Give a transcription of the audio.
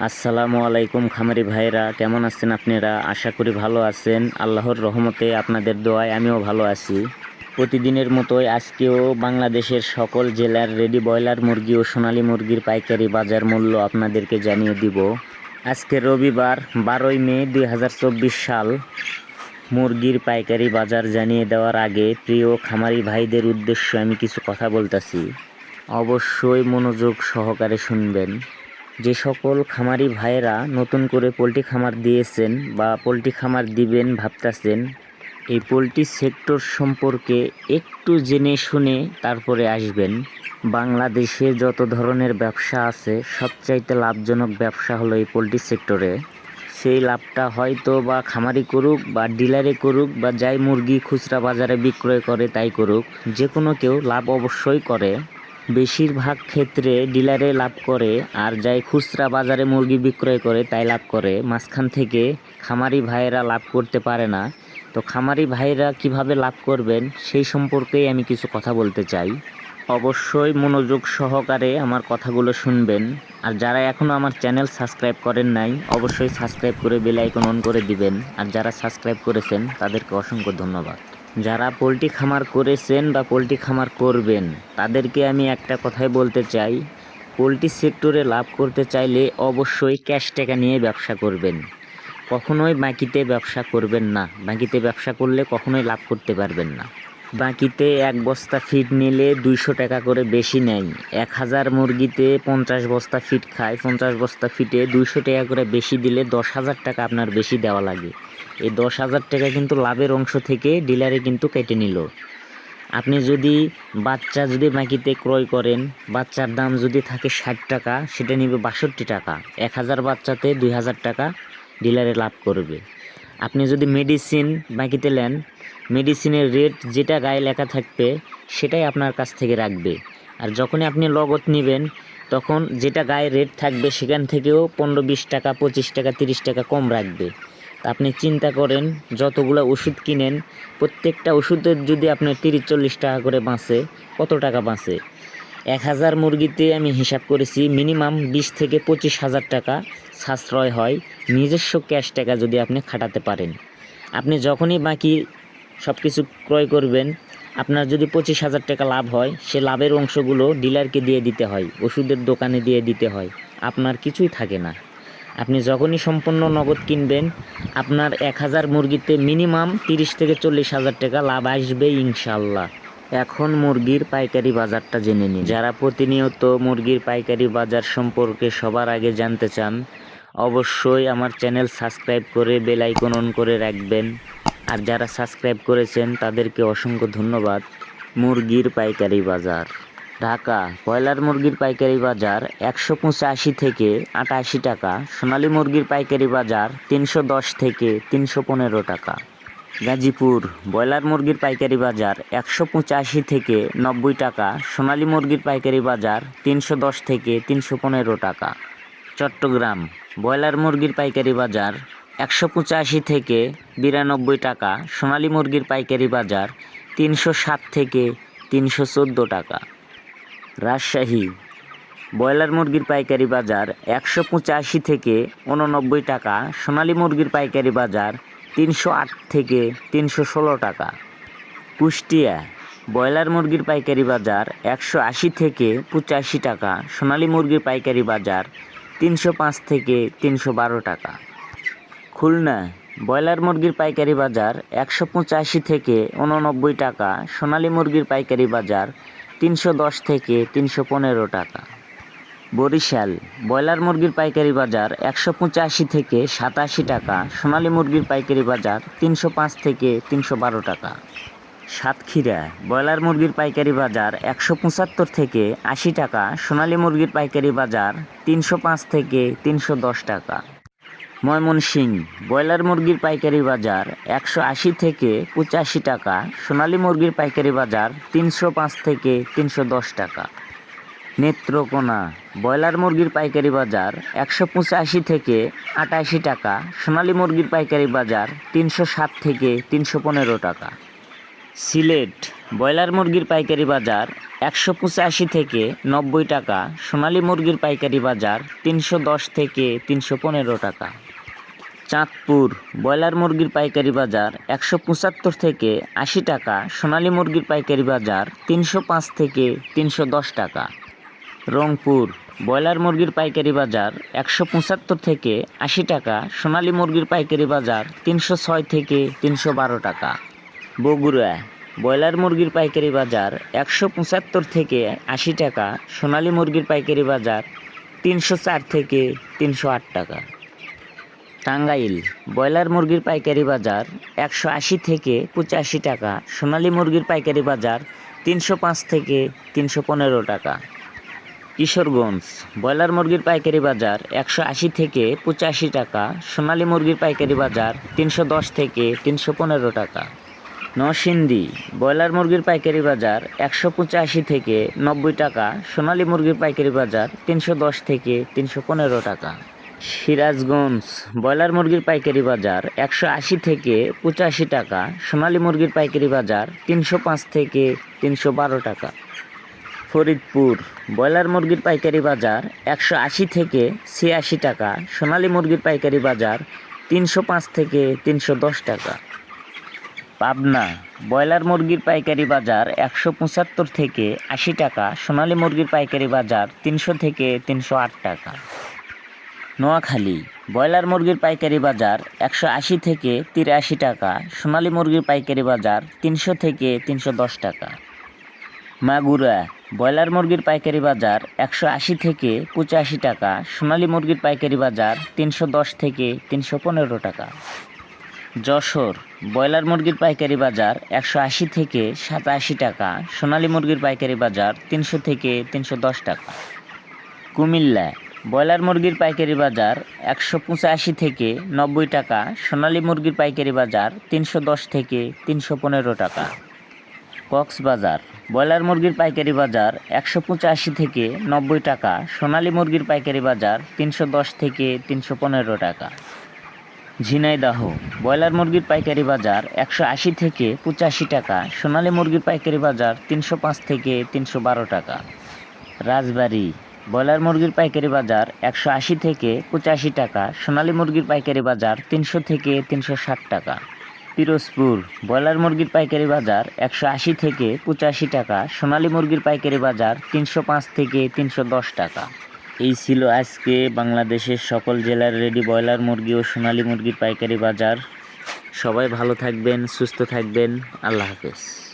আসসালামু আলাইকুম খামারি ভাইরা, কেমন আছেন আপনারা? আশা করি ভালো আছেন। আল্লাহর রহমতে আপনাদের দোয়ায় আমিও ভালো আছি। প্রতিদিনের মতোই আজকেও বাংলাদেশের সকল জেলার রেডি ব্রয়লার মুরগি ও সোনালী মুরগির পাইকারি বাজার মূল্য আপনাদেরকে জানিয়ে দিব। আজকে রবিবার 12ই মে 2024 সাল। মুরগির পাইকারি বাজার জানিয়ে দেওয়ার আগে প্রিয় খামারি ভাইদের উদ্দেশ্যে আমি কিছু কথা বলতেছি, অবশ্যই মনোযোগ সহকারে শুনবেন। যে সকল খামারি ভাইয়েরা নতুন করে পোলট্রি খামার দিয়েছেন বা পোলট্রি খামার দিবেন ভাবতেছেন, এই পোলট্রি সেক্টর সম্পর্কে একটু জেনে শুনে তারপরে আসবেন। বাংলাদেশে যত ধরনের ব্যবসা আছে সবচাইতে লাভজনক ব্যবসা হলো এই পোলট্রি সেক্টরে। সেই লাভটা হয়তো বা খামারি করুক বা ডিলারে করুক বা যাই মুরগি খুচরা বাজারে বিক্রয় করে তাই করুক, যে কোনো কেউ লাভ অবশ্যই করে। বেশিরভাগ ক্ষেত্রে ডিলারে লাভ করে, আর যাই খুচরা বাজারে মুরগি বিক্রয় করে তাই লাভ করে। মাঝখান থেকে খামারি ভাইয়েরা লাভ করতে পারে না। তো খামারি ভাইয়েরা কিভাবে লাভ করবেন সেই সম্পর্কেই আমি কিছু কথা বলতে চাই। অবশ্যই মনোযোগ সহকারে আমার কথাগুলো শুনবেন। আর যারা এখনও আমার চ্যানেল সাবস্ক্রাইব করেন নাই অবশ্যই সাবস্ক্রাইব করে বেল আইকন অন করে দিবেন। আর যারা সাবস্ক্রাইব করেছেন তাদেরকে অসংখ্য ধন্যবাদ। যারা পোলট্রি খামার করেছেন বা পোলট্রি খামার করবেন তাদেরকে আমি একটা কথাই বলতে চাই, পোলট্রি সেক্টরে লাভ করতে চাইলে অবশ্যই ক্যাশ টাকা নিয়ে ব্যবসা করবেন। কখনোই বাকিতে ব্যবসা করবেন না। বাকিতে ব্যবসা করলে কখনোই লাভ করতে পারবেন না। বাকিতে এক বস্তা ফিড নিলে 200 টাকা করে বেশি নেয়। 1000 মুরগিতে 50 বস্তা ফিড খায়। 50 বস্তা ফিটে 200 টাকা করে বেশি দিলে 10,000 টাকা আপনার বেশি দেওয়া লাগে। এই 10,000 টাকা কিন্তু লাভের অংশ থেকে ডিলারে কিন্তু কেটে নিল। আপনি যদি বাচ্চা বাকিতে ক্রয় করেন, বাচ্চার দাম যদি থাকে 60 টাকা, সেটা নেবে 62 টাকা। 1000 বাচ্চাতে 2000 টাকা ডিলারে লাভ করবে। আপনি যদি মেডিসিন বাকিতে নেন, মেডিসিনের রেট যেটা গায়ে লেখা থাকবে সেটাই আপনার কাছ থেকে রাখবে। আর যখনই আপনি লগত নেবেন তখন যেটা গায়ে রেট থাকবে সেখান থেকেও 15-20 টাকা 25 টাকা 30 টাকা কম রাখবে। তা আপনি চিন্তা করেন, যতগুলো ওষুধ কিনেন প্রত্যেকটা ওষুধের যদি আপনার 30-40 টাকা করে বাঁচে, কত টাকা বাঁচে? 1000 মুরগিতে আমি হিসাব করেছি মিনিমাম 20 থেকে 25,000 টাকা সাশ্রয় হয় নিজস্ব ক্যাশ টাকা যদি আপনি খাটাতে পারেন। আপনি যখনই বাকি সব কিছু ক্রয় করবেন, আপনার যদি 25,000 টাকা লাভ হয়, সে লাভের অংশগুলো ডিলারকে দিয়ে দিতে হয়, ওষুধের দোকানে দিয়ে দিতে হয়, আপনার কিছুই থাকে না। আপনি যখনই সম্পূর্ণ নগদ কিনবেন, আপনার 1000 মুরগিতে মিনিমাম 30 থেকে 40,000 টাকা লাভ আসবে ইনশাল্লাহ। এখন মুরগির পাইকারি বাজারটা জেনে নিন। যারা প্রতিনিয়ত মুরগির পাইকারি বাজার সম্পর্কে সবার আগে জানতে চান অবশ্যই আমার চ্যানেল সাবস্ক্রাইব করে বেল আইকন অন করে রাখবেন। আর যারা সাবস্ক্রাইব করেছেন তাদেরকে অসংখ্য ধন্যবাদ। মুরগির পাইকারি বাজার। ঢাকা ব্রয়লার মুরগির পাইকারি বাজার 185 থেকে 88 টাকা। সোনালী মুরগির পাইকারি বাজার 310 থেকে 315 টাকা। গাজীপুর ব্রয়লার মুরগির পাইকারি বাজার 185 থেকে 90 টাকা। সোনালী মুরগির পাইকারি বাজার 310 থেকে 315 টাকা। চট্টগ্রাম ব্রয়লার মুরগির পাইকারি বাজার 185 থেকে 92 টাকা। সোনালী মুরগির পাইকারি বাজার 307 থেকে 314 টাকা। রাজশাহী ব্রয়লার মুরগির পাইকারি বাজার 185 থেকে 89 টাকা। সোনালী মুরগির পাইকারি বাজার 308 থেকে 316 টাকা। কুষ্টিয়া ব্রয়লার মুরগির পাইকারি বাজার 180 থেকে 85 টাকা। সোনালী মুরগির পাইকারি বাজার 305 থেকে 312 টাকা। খুলনা ব্রয়লার মুরগির পাইকারি বাজার 185 থেকে 89 টাকা। সোনালী মুরগির পাইকারি বাজার 310 থেকে 315 টাকা। বরিশাল ব্রয়লার মুরগির পাইকারি বাজার 185 থেকে 87 টাকা। সোনালী মুরগির পাইকারি বাজার 305 থেকে 312 টাকা। সাতক্ষীরা ব্রয়লার মুরগির পাইকারি বাজার 175 থেকে 80 টাকা। সোনালী মুরগির পাইকারি বাজার 305 থেকে 310 টাকা। ময়মনসিংহ ব্রয়লার মুরগির পাইকারি বাজার 180 থেকে 85 টাকা। সোনালী মুরগির পাইকারি বাজার 305 থেকে 310 টাকা। নেত্রকোনা ব্রয়লার মুরগির পাইকারি বাজার 185 থেকে 88 টাকা। সোনালী মুরগির পাইকারি বাজার 307 থেকে 315 টাকা। সিলেট ব্রয়লার মুরগির পাইকারি বাজার 185 থেকে 90 টাকা। সোনালী মুরগির পাইকারি বাজার 310 থেকে 315 টাকা। চাঁদপুর ব্রয়লার মুরগির পাইকারি বাজার 175 থেকে 80 টাকা। সোনালী মুরগির পাইকারি বাজার 305 থেকে 310 টাকা। রংপুর ব্রয়লার মুরগির পাইকারি বাজার 175 থেকে 80 টাকা। সোনালী মুরগির পাইকারি বাজার 306 থেকে 312 টাকা। বগুড়া ব্রয়লার মুরগির পাইকারি বাজার 175 থেকে 80 টাকা। সোনালী মুরগির পাইকারি বাজার 304 থেকে 308 টাকা। টাঙ্গাইল ব্রয়লার মুরগির পাইকারি বাজার 180 থেকে 85 টাকা। সোনালী মুরগির পাইকারি বাজার 305 থেকে 315 টাকা। কিশোরগঞ্জ ব্রয়লার মুরগির পাইকারি বাজার 180 থেকে 85 টাকা। সোনালী মুরগির পাইকারি বাজার 310 থেকে 315 টাকা। নরসিংদী ব্রয়লার মুরগির পাইকারি বাজার 185 থেকে 90 টাকা। সোনালী মুরগির পাইকারি বাজার 310 থেকে 315 টাকা। সিরাজগঞ্জ ব্রয়লার মুরগির পাইকারি বাজার 180 থেকে 85 টাকা। সোনালী মুরগির পাইকারি বাজার 305 থেকে 312 টাকা। ফরিদপুর ব্রয়লার মুরগির পাইকারি বাজার 180 থেকে 86 টাকা। সোনালী মুরগির পাইকারি বাজার 305 থেকে 310 টাকা। পাবনা ব্রয়লার মুরগির পাইকারি বাজার 175 থেকে 80 টাকা। সোনালী মুরগির পাইকারি বাজার 300 থেকে 308 টাকা। নোয়াখালী ব্রয়লার মুরগির পাইকারি বাজার 180 থেকে 83 টাকা। সোনালী মুরগির পাইকারি বাজার 300 থেকে 310 টাকা। মাগুরা ব্রয়লার মুরগির পাইকারি বাজার 180 থেকে 85 টাকা। সোনালী মুরগির পাইকারি বাজার 310 থেকে 315 টাকা। যশোর ব্রয়লার মুরগির পাইকারি বাজার 180 থেকে 87 টাকা। সোনালী মুরগির পাইকারি বাজার 300 থেকে 310 টাকা। কুমিল্লা ব্রয়লার মুরগির পাইকারি বাজার 185 থেকে 90 টাকা। সোনালী মুরগির পাইকারি বাজার 310 থেকে 315 টাকা। কক্সবাজার ব্রয়লার মুরগির পাইকারি বাজার 185 থেকে 90 টাকা। সোনালী মুরগির পাইকারি বাজার 310 থেকে 315 টাকা। ঝিনাইদহ ব্রয়লার মুরগির পাইকারি বাজার 180 থেকে 85 টাকা। সোনালী মুরগির পাইকারি বাজার 305 থেকে 312 টাকা। রাজবাড়ী ব্রয়লার মুরগির পাইকারি বাজার 180 থেকে 85 টাকা। সোনালী মুরগির পাইকারি বাজার 300 থেকে 360 টাকা। পিরোজপুর ব্রয়লার মুরগির পাইকারি বাজার 180 থেকে 85 টাকা। সোনালী মুরগির পাইকারি বাজার 305 থেকে 310 টাকা। এই ছিল আজকে বাংলাদেশের সকল জেলার রেডি ব্রয়লার মুরগি ও সোনালী মুরগির পাইকারি বাজার। সবাই ভালো থাকবেন, সুস্থ থাকবেন। আল্লাহ হাফেজ।